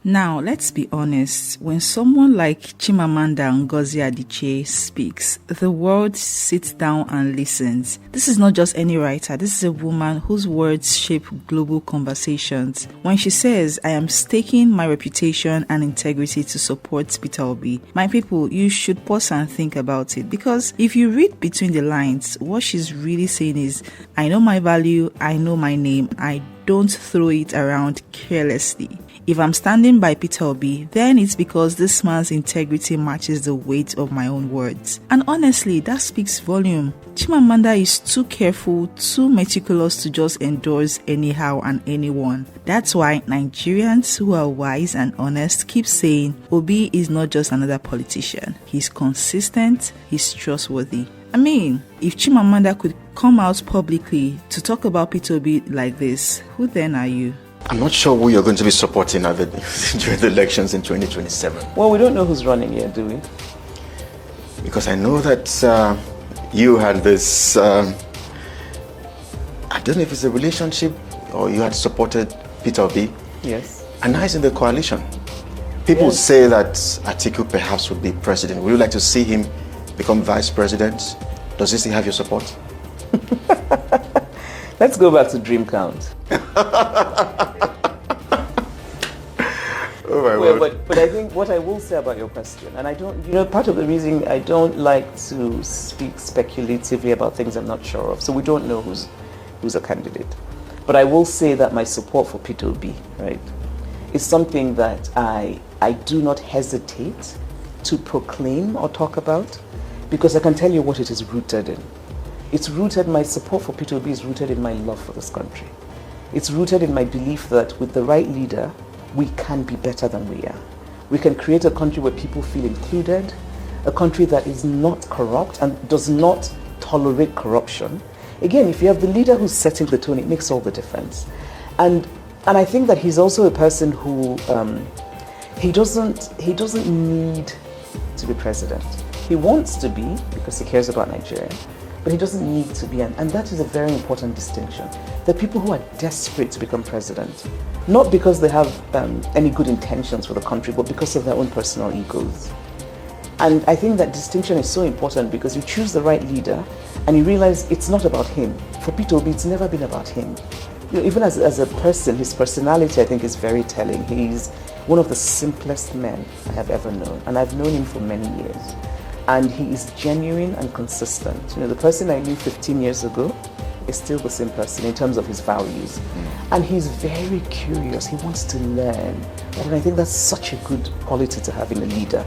Now, let's be honest, when someone like Chimamanda Ngozi Adichie speaks, the world sits down and listens. This is not just any writer, this is a woman whose words shape global conversations. When she says, I am staking my reputation and integrity to support Peter Obi, my people, you should pause and think about it, because if you read between the lines, what she's really saying is, I know my value, I know my name, I don't throw it around carelessly. If I'm standing by Peter Obi, then it's because this man's integrity matches the weight of my own words. And honestly, that speaks volume. Chimamanda is too careful, too meticulous to just endorse anyhow and anyone. That's why Nigerians who are wise and honest keep saying Obi is not just another politician. He's consistent, he's trustworthy. I mean, if Chimamanda could come out publicly to talk about Peter Obi like this, who then are you? I'm not sure who you're going to be supporting during the elections in 2027. Well, we don't know who's running yet, do we? Because I know that you had this, I don't know if it's a relationship or you had supported Peter Obi. Yes. And now he's in the coalition. People say that Atiku perhaps would be president. Would you like to see him become vice president? Does he still have your support? Let's go back to dream count. Oh my word. But I think what I will say about your question, and I don't, part of the reason I don't like to speak speculatively about things I'm not sure of, so we don't know who's a candidate. But I will say that my support for Peter Obi, right, is something that I do not hesitate to proclaim or talk about, because I can tell you what it is rooted in. My support for Peter Obi is rooted in my love for this country. It's rooted in my belief that with the right leader, we can be better than we are. We can create a country where people feel included, a country that is not corrupt and does not tolerate corruption. Again, if you have the leader who's setting the tone, it makes all the difference. And I think that he's also a person who, he doesn't need to be president. He wants to be because he cares about Nigeria, but he doesn't need to be, and that is a very important distinction. There are people who are desperate to become president, not because they have any good intentions for the country, but because of their own personal egos. And I think that distinction is so important, because you choose the right leader and you realize it's not about him. For Peter Obi, it's never been about him. You know, even as a person, his personality, I think, is very telling. He's one of the simplest men I have ever known, and I've known him for many years. And he is genuine and consistent. You know, the person I knew 15 years ago is still the same person in terms of his values. And he's very curious. He wants to learn. And I think that's such a good quality to have in a leader.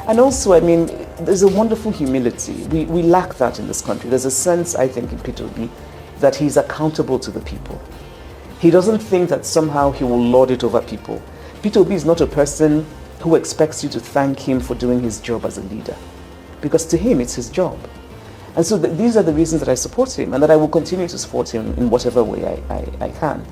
And also, I mean, there's a wonderful humility. We lack that in this country. There's a sense, I think, in Peter Obi that he's accountable to the people. He doesn't think that somehow he will lord it over people. Peter Obi is not a person who expects you to thank him for doing his job as a leader, because to him it's his job. And so these are the reasons that I support him, and that I will continue to support him in whatever way I can.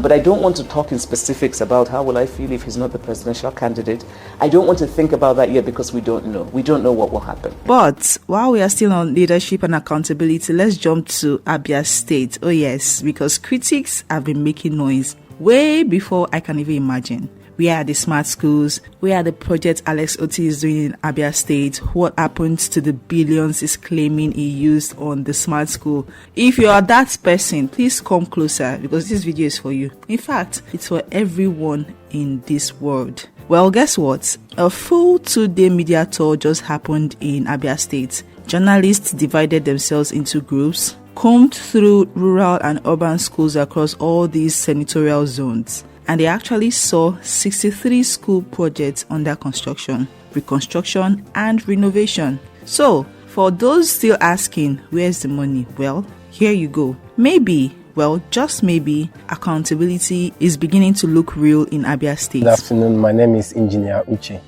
But I don't want to talk in specifics about how will I feel if he's not the presidential candidate. I don't want to think about that yet, because we don't know. We don't know what will happen. But while we are still on leadership and accountability, let's jump to Abia State. Oh yes, because critics have been making noise way before I can even imagine. Where are the smart schools? Where are the projects Alex Oti is doing in Abia State? What happened to the billions he's claiming he used on the smart school? If you are that person, please come closer, because this video is for you. In fact, it's for everyone in this world. Well, guess what? A full 2-day media tour just happened in Abia State. Journalists divided themselves into groups, combed through rural and urban schools across all these senatorial zones. And they actually saw 63 school projects under construction, reconstruction, and renovation. So, for those still asking, where's the money? Well, here you go. Maybe, well, just maybe, accountability is beginning to look real in Abia State. Good afternoon, my name is Engineer Uche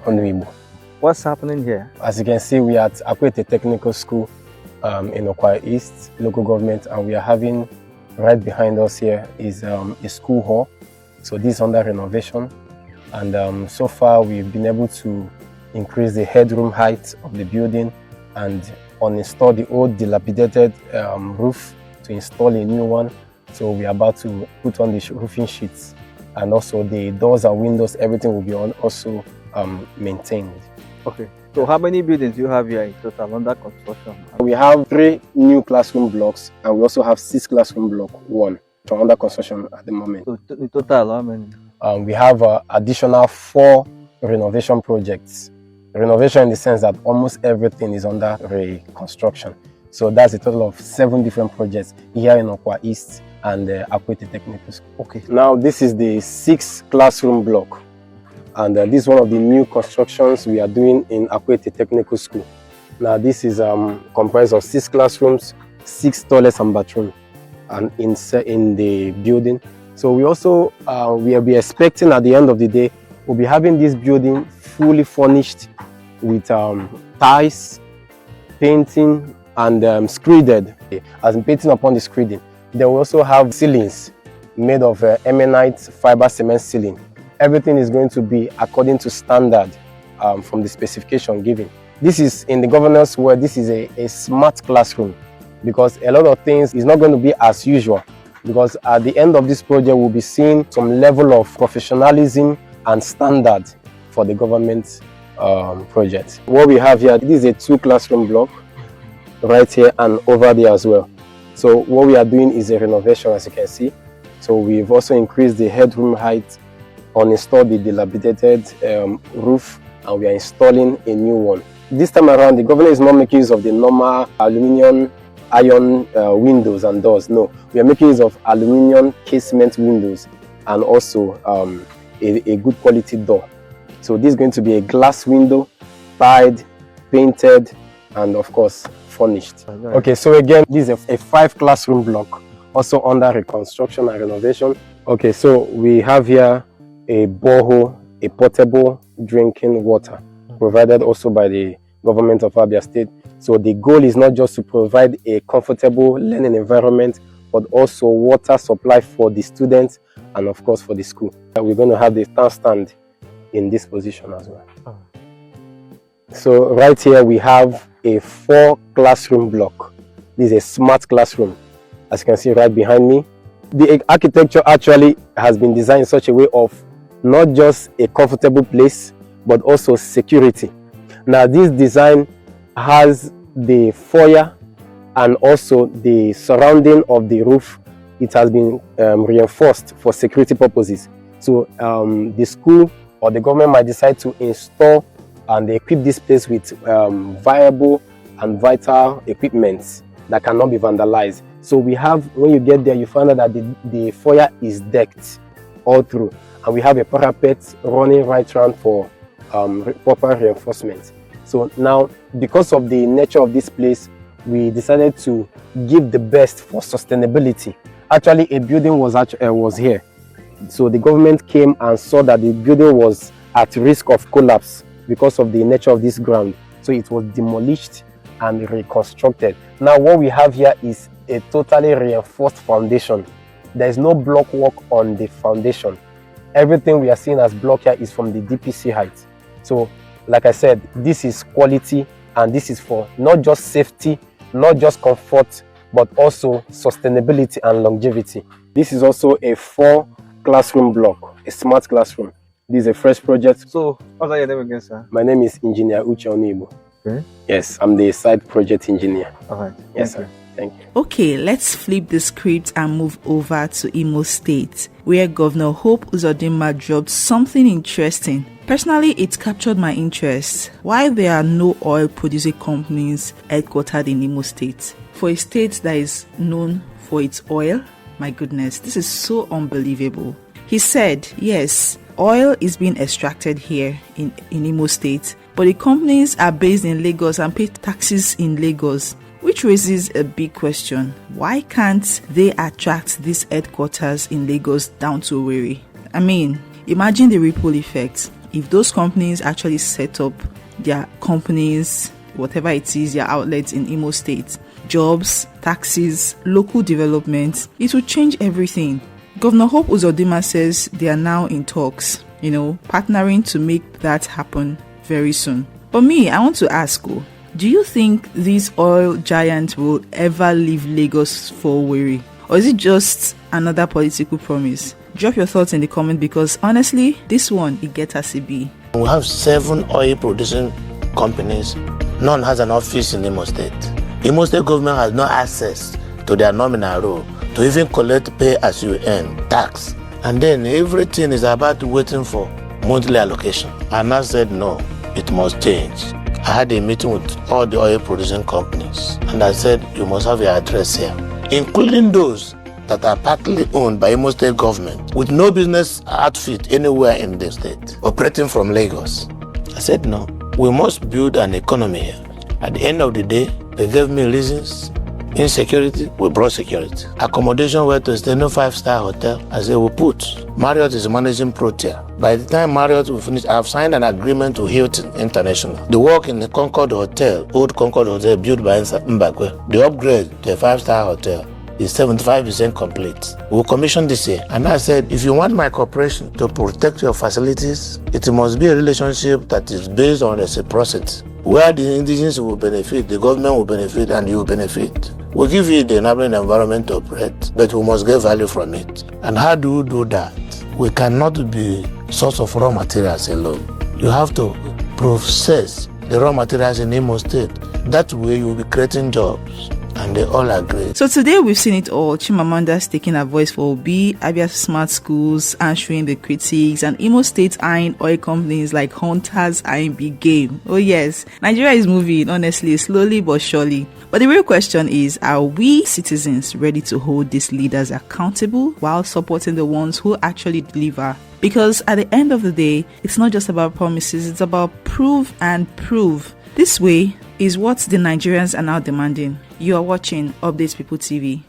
Onwibo. What's happening here? As you can see, we are at Akwete Technical School in Okwa East local government, and we are having, right behind us here is a school hall. So this is under renovation, and so far we've been able to increase the headroom height of the building, and uninstall the old dilapidated roof to install a new one. So we are about to put on the roofing sheets, and also the doors and windows, everything will be also maintained. Okay. So how many buildings do you have here in total under construction? We have 3 new classroom blocks, and we also have 6 classroom block 1 under construction at the moment. So in total, how many? We have additional 4 renovation projects. Renovation in the sense that almost everything is under reconstruction. So that's a total of 7 different projects here in Okwa East and Akwa Technical School. Okay. Now this is the 6th classroom block, and this is one of the new constructions we are doing in Akwa Technical School. Now this is comprised of 6 classrooms, 6 toilets and bathrooms, and in the building. So we also we will be expecting at the end of the day, we'll be having this building fully furnished with tiles, painting, and screeded. As in painting upon the screeding, they will also have ceilings made of emenite fiber cement ceiling. Everything is going to be according to standard from the specification given. This is, in the governor's word, this is a smart classroom, because a lot of things is not going to be as usual, because at the end of this project we'll be seeing some level of professionalism and standard for the government project. What we have here, this is a 2 classroom block right here and over there as well. So what we are doing is a renovation, as you can see. So we've also increased the headroom height, uninstalled the dilapidated roof, and we are installing a new one. This time around, the governor is not making use of the normal aluminium iron windows and doors. No, we are making use of aluminium casement windows, and also a good quality door. So this is going to be a glass window, tiled, painted, and of course furnished. Okay, so again, this is a 5 classroom block, also under reconstruction and renovation. Okay, so we have here a borehole, a portable drinking water, provided also by the government of Abia State. So the goal is not just to provide a comfortable learning environment, but also water supply for the students and of course for the school. We're going to have the stand in this position as well. So right here we have a 4 classroom block. This is a smart classroom, as you can see right behind me. The architecture actually has been designed in such a way of not just a comfortable place, but also security. Now this design has the foyer and also the surrounding of the roof. It has been reinforced for security purposes. So the school or the government might decide to install and equip this place with viable and vital equipment that cannot be vandalized. So we have, when you get there, you find out that the foyer is decked all through, and we have a parapet running right around for proper reinforcement. So now, because of the nature of this place, we decided to give the best for sustainability. Actually, a building was here. So the government came and saw that the building was at risk of collapse because of the nature of this ground. So it was demolished and reconstructed. Now what we have here is a totally reinforced foundation. There is no block work on the foundation. Everything we are seeing as block here is from the DPC height. So like I said, this is quality, and this is for not just safety, not just comfort, but also sustainability and longevity. This is also a 4 classroom block, a smart classroom. This is a fresh project. So, what's your name again, sir? My name is Engineer Uche Onibo. Okay. Yes, I'm the site project engineer. All right. Yes, sir. Thank you. Okay, let's flip the script and move over to Imo State, where Governor Hope Uzodimma dropped something interesting. Personally, it captured my interest. Why there are no oil-producing companies headquartered in Imo State? For a state that is known for its oil, my goodness, this is so unbelievable. He said, yes, oil is being extracted here in Imo State, but the companies are based in Lagos and pay taxes in Lagos, which raises a big question. Why can't they attract these headquarters in Lagos down to Owerri? I mean, imagine the ripple effect. If those companies actually set up their companies, whatever it is, their outlets in Imo State, jobs, taxes, local development, it will change everything. Governor Hope Uzodimma says they are now in talks, partnering to make that happen very soon. But me, I want to ask you, do you think these oil giants will ever leave Lagos for Owerri? Or is it just another political promise? Drop your thoughts in the comment, because honestly, this one, it gets as it be. We have 7 oil producing companies. None has an office in Imo State. Imo State government has no access to their nominal role to even collect pay as you earn, tax. And then everything is about waiting for monthly allocation. And I said, no, it must change. I had a meeting with all the oil producing companies, and I said, you must have your address here, including those that are partly owned by Imo State government with no business outfit anywhere in the state, operating from Lagos. I said, no, we must build an economy here. At the end of the day, they gave me reasons. Insecurity, we brought security. Accommodation, where to stay, no 5-star hotel. I said, we put. Marriott is managing Protea. By the time Marriott will finish, I've signed an agreement with Hilton International. The work in the Concord Hotel, old Concord Hotel, built by Mbakwe, the upgrade to a 5-star hotel is 75% complete. We'll commission this year. And I said, if you want my cooperation to protect your facilities, it must be a relationship that is based on reciprocity, where the indigenous will benefit, the government will benefit, and you will benefit. We'll give you the enabling environment to operate, but we must get value from it. And how do we do that? We cannot be source of raw materials alone. You have to process the raw materials in Imo State. That way you will be creating jobs. And they all agree. So today we've seen it all. Chimamanda's taking her voice for Obi, Abia smart schools answering the critics, and Imo State eyeing oil companies like hunters eyeing big game. Oh yes, Nigeria is moving, honestly, slowly but surely. But the real question is, are we citizens ready to hold these leaders accountable while supporting the ones who actually deliver? Because at the end of the day, it's not just about promises, it's about prove and prove. This way is what the Nigerians are now demanding. You are watching Update People TV.